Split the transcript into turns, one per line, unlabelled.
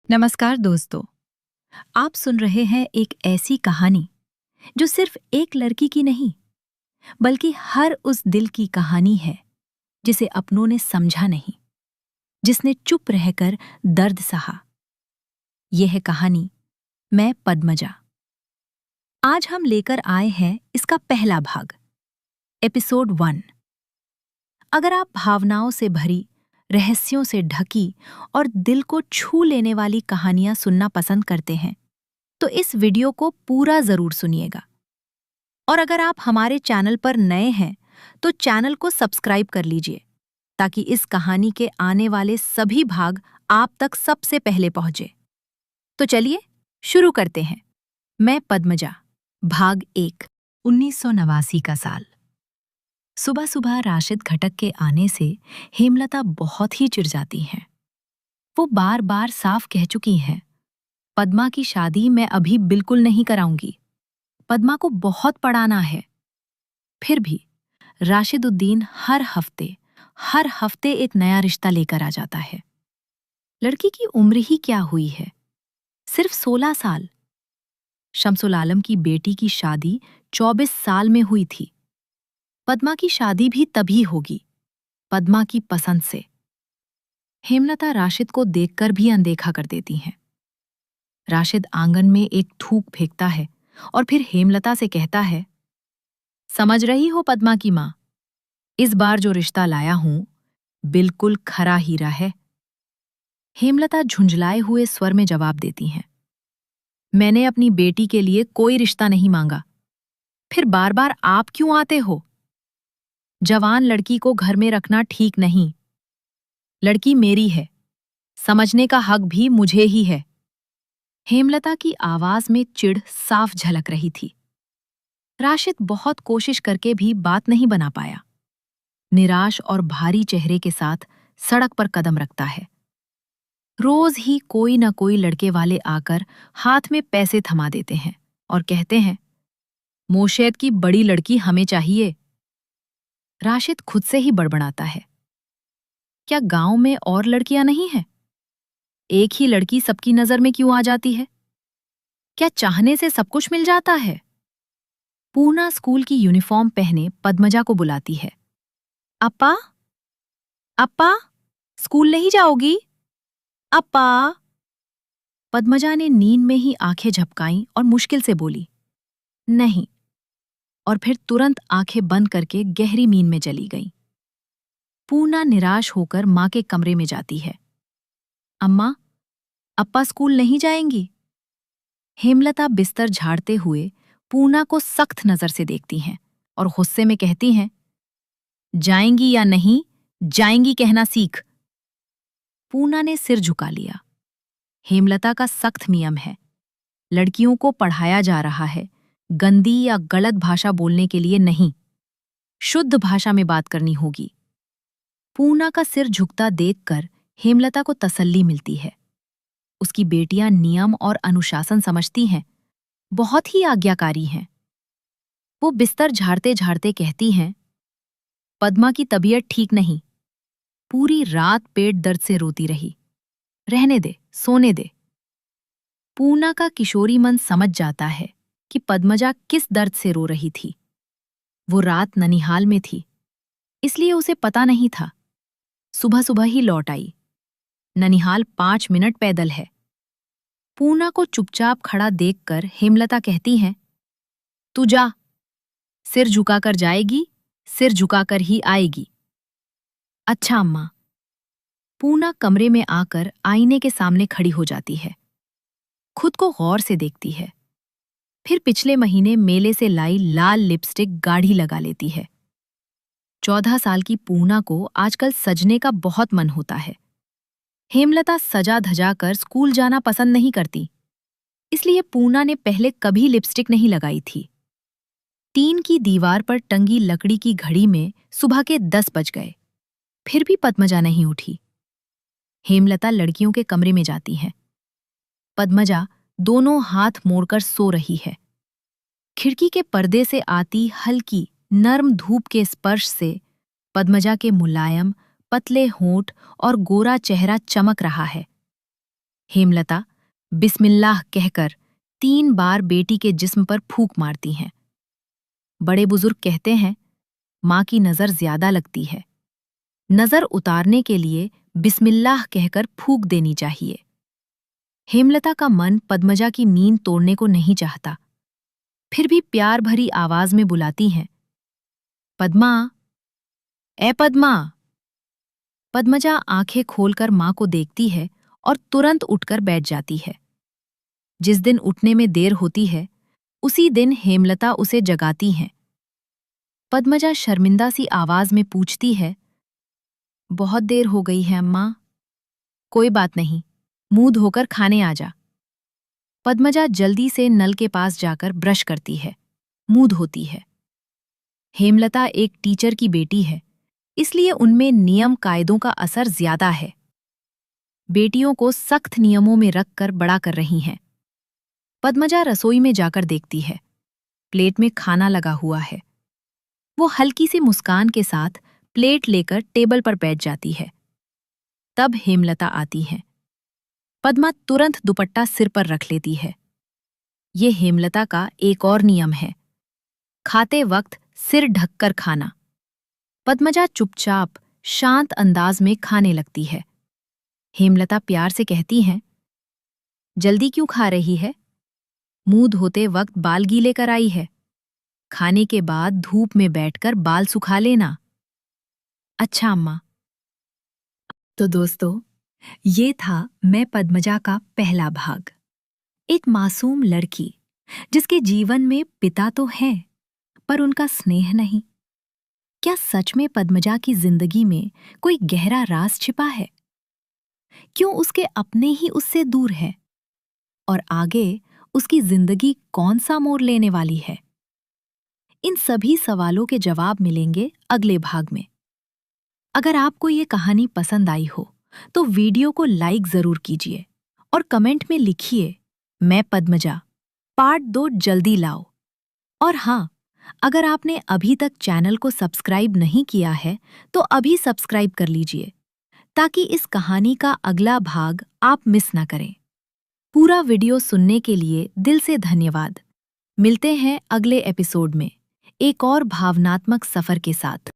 नमस्कार दोस्तों। आप सुन रहे हैं एक ऐसी कहानी जो सिर्फ एक लड़की की नहीं बल्कि हर उस दिल की कहानी है जिसे अपनों ने समझा नहीं, जिसने चुप रहकर दर्द सहा। यह है कहानी मैं पद्मजा। आज हम लेकर आए हैं इसका पहला भाग, एपिसोड 1। अगर आप भावनाओं से भरी, रहस्यों से ढकी और दिल को छू लेने वाली कहानियां सुनना पसंद करते हैं तो इस वीडियो को पूरा जरूर सुनिएगा। और अगर आप हमारे चैनल पर नए हैं तो चैनल को सब्सक्राइब कर लीजिए ताकि इस कहानी के आने वाले सभी भाग आप तक सबसे पहले पहुंचे। तो चलिए शुरू करते हैं। मैं पद्मजा, भाग 1। 1989 का साल। सुबह सुबह राशिद घटक के आने से हेमलता बहुत ही चिढ़ जाती हैं। वो बार बार साफ कह चुकी हैं, पद्मा की शादी मैं अभी बिल्कुल नहीं कराऊंगी। पद्मा को बहुत पढ़ाना है। फिर भी राशिदुद्दीन हर हफ्ते एक नया रिश्ता लेकर आ जाता है। लड़की की उम्र ही क्या हुई है, सिर्फ 16 साल। शमसुल आलम की बेटी की शादी 24 साल में हुई थी। पद्मा की शादी भी तभी होगी, पद्मा की पसंद से। हेमलता राशिद को देखकर भी अनदेखा कर देती हैं। राशिद आंगन में एक थूक फेंकता है और फिर हेमलता से कहता है, समझ रही हो पद्मा की मां, इस बार जो रिश्ता लाया हूं बिल्कुल खरा हीरा है। हेमलता झुंझलाए हुए स्वर में जवाब देती हैं, मैंने अपनी बेटी के लिए कोई रिश्ता नहीं मांगा। फिर बार बार आप क्यों आते हो? जवान लड़की को घर में रखना ठीक नहीं। लड़की मेरी है, समझने का हक भी मुझे ही है। हेमलता की आवाज में चिढ़ साफ झलक रही थी। राशिद बहुत कोशिश करके भी बात नहीं बना पाया। निराश और भारी चेहरे के साथ सड़क पर कदम रखता है। रोज ही कोई न कोई लड़के वाले आकर हाथ में पैसे थमा देते हैं और कहते हैं, मोशेद की बड़ी लड़की हमें चाहिए। राशिद खुद से ही बड़बड़ाता है, क्या गांव में और लड़कियां नहीं हैं? एक ही लड़की सबकी नजर में क्यों आ जाती है? क्या चाहने से सब कुछ मिल जाता है? पूना स्कूल की यूनिफॉर्म पहने पद्मजा को बुलाती है। अप्पा, अप्पा, स्कूल नहीं जाओगी? अप्पा। पद्मजा ने नींद में ही आंखें झपकाईं और मुश्किल से बोली, नहीं, और फिर तुरंत आंखें बंद करके गहरी नींद में चली गई। पूना निराश होकर मां के कमरे में जाती है। अम्मा, अप्पा स्कूल नहीं जाएंगी? हेमलता बिस्तर झाड़ते हुए पूना को सख्त नजर से देखती हैं और गुस्से में कहती हैं, जाएंगी या नहीं, जाएंगी कहना सीख। पूना ने सिर झुका लिया। हेमलता का सख्त नियम है, लड़कियों को पढ़ाया जा रहा है, गंदी या गलत भाषा बोलने के लिए नहीं, शुद्ध भाषा में बात करनी होगी। पूना का सिर झुकता देखकर हेमलता को तसल्ली मिलती है। उसकी बेटियां नियम और अनुशासन समझती हैं, बहुत ही आज्ञाकारी हैं। वो बिस्तर झाड़ते झाड़ते कहती हैं, पद्मा की तबीयत ठीक नहीं, पूरी रात पेट दर्द से रोती रही, रहने दे, सोने दे। पूना का किशोरी मन समझ जाता है कि पद्मजा किस दर्द से रो रही थी। वो रात ननिहाल में थी, इसलिए उसे पता नहीं था। सुबह सुबह ही लौट आई। ननिहाल 5 मिनट पैदल है। पूना को चुपचाप खड़ा देखकर हेमलता कहती हैं, तू जा, सिर झुकाकर जाएगी, सिर झुकाकर ही आएगी। अच्छा अम्मा। पूना कमरे में आकर आईने के सामने खड़ी हो जाती है। खुद को गौर से देखती है। फिर पिछले महीने मेले से लाई लाल लिपस्टिक गाढ़ी लगा लेती है। 14 साल की पूना को आजकल सजने का बहुत मन होता है। हेमलता सजा धजा कर स्कूल जाना पसंद नहीं करती, इसलिए पूना ने पहले कभी लिपस्टिक नहीं लगाई थी। 3 की दीवार पर टंगी लकड़ी की घड़ी में सुबह के 10 बज गए। फिर भी पद्मजा नहीं उठी। हेमलता लड़कियों के कमरे में जाती है। पद्मजा दोनों हाथ मोड़कर सो रही है। खिड़की के पर्दे से आती हल्की नर्म धूप के स्पर्श से पद्मजा के मुलायम पतले होंठ और गोरा चेहरा चमक रहा है। हेमलता बिस्मिल्लाह कहकर 3 बार बेटी के जिस्म पर फूंक मारती हैं। बड़े बुजुर्ग कहते हैं, माँ की नजर ज्यादा लगती है। नजर उतारने के लिए बिस्मिल्लाह कहकर फूंक देनी चाहिए। हेमलता का मन पद्मजा की नींद तोड़ने को नहीं चाहता, फिर भी प्यार भरी आवाज में बुलाती हैं, पद्मा, ए पद्मा। पद्मजा आंखें खोलकर मां को देखती है और तुरंत उठकर बैठ जाती है। जिस दिन उठने में देर होती है, उसी दिन हेमलता उसे जगाती हैं। पद्मजा शर्मिंदा सी आवाज में पूछती है, बहुत देर हो गई है अम्मा। कोई बात नहीं, मुंह धोकर खाने आ जा। पद्मजा जल्दी से नल के पास जाकर ब्रश करती है, मुंह धोती है। हेमलता एक टीचर की बेटी है, इसलिए उनमें नियम कायदों का असर ज्यादा है। बेटियों को सख्त नियमों में रखकर बड़ा कर रही हैं। पद्मजा रसोई में जाकर देखती है, प्लेट में खाना लगा हुआ है। वो हल्की सी मुस्कान के साथ प्लेट लेकर टेबल पर बैठ जाती है। तब हेमलता आती है। पद्मा तुरंत दुपट्टा सिर पर रख लेती है। ये हेमलता का एक और नियम है, खाते वक्त सिर ढककर खाना। पद्मजा चुपचाप शांत अंदाज में खाने लगती है। हेमलता प्यार से कहती हैं, जल्दी क्यों खा रही है? मुंह धोते वक्त बाल गीले कर आई है। खाने के बाद धूप में बैठकर बाल सुखा लेना। अच्छा अम्मा। तो दोस्तों, ये था मैं पद्मजा का पहला भाग। एक मासूम लड़की जिसके जीवन में पिता तो हैं, पर उनका स्नेह नहीं। क्या सच में पद्मजा की जिंदगी में कोई गहरा राज छिपा है? क्यों उसके अपने ही उससे दूर है? और आगे उसकी जिंदगी कौन सा मोड़ लेने वाली है? इन सभी सवालों के जवाब मिलेंगे अगले भाग में। अगर आपको ये कहानी पसंद आई हो तो वीडियो को लाइक जरूर कीजिए और कमेंट में लिखिए, मैं पद्मजा पार्ट 2 जल्दी लाओ। और हाँ, अगर आपने अभी तक चैनल को सब्सक्राइब नहीं किया है तो अभी सब्सक्राइब कर लीजिए, ताकि इस कहानी का अगला भाग आप मिस ना करें। पूरा वीडियो सुनने के लिए दिल से धन्यवाद। मिलते हैं अगले एपिसोड में एक और भावनात्मक सफर के साथ।